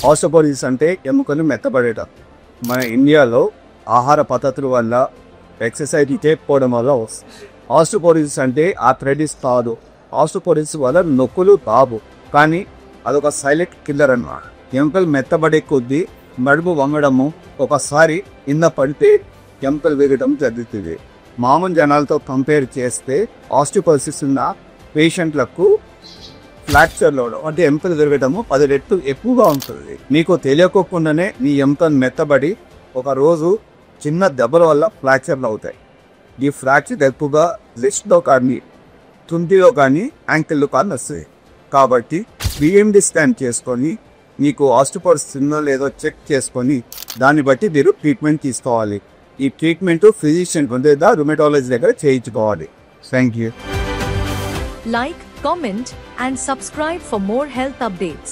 Osteoporosis అంటే ఎముకలు మెత్తబడటం. మన ఇండియాలో ఆహార పద్ధతుల వల్ల, ఎక్సర్సైజ్ చేయకపోవడం వల్ల వస్తుంది. ఆస్టియోపోరోసిస్ అంటే ఆర్థరైటిస్ కాదు. ఆస్టియోపోరోసిస్ వల్ల నొప్పులు రావు, కానీ అదొక సైలెంట్ కిల్లర్ అన్నమాట. ఎముకలు మెత్తబడే కొద్దీ నడుము వంగడము, ఒకసారి కింద పడితే ఎముకలు విరగడం జరుగుతుంది. మామూలు జనాలతో కంపేర్ చేస్తే ఆస్టియోపోరోసిస్ ఉన్న పేషెంట్లకు ఫ్రాక్చర్ లోడ్ అంటే ఎముకలు విరగడము 10 రెట్లు ఎక్కువగా ఉంటుంది. మీకు తెలియకోకుండానే మీ ఎముకలు మెత్తబడి ఒక రోజు చిన్న దెబ్బల వల్ల ఫ్రాక్చర్లు అవుతాయి. ఈ ఫ్రాక్చర్ ఎక్కువగా రిస్ట్లో కానీ, తుంటిలో కానీ, యాంకిల్లో కానీ వస్తాయి. కాబట్టి బిఎండి స్కాన్ చేసుకొని మీకు ఆస్టియోపోరోసిస్ ఉందో లేదో చెక్ చేసుకొని దాన్ని బట్టి మీరు ట్రీట్మెంట్ తీసుకోవాలి. ఈ ట్రీట్మెంట్ ఫిజిషియన్ లేదా రుమటాలజీ దగ్గర చేయించుకోవాలి. Thank you. Like, comment and subscribe for more health updates.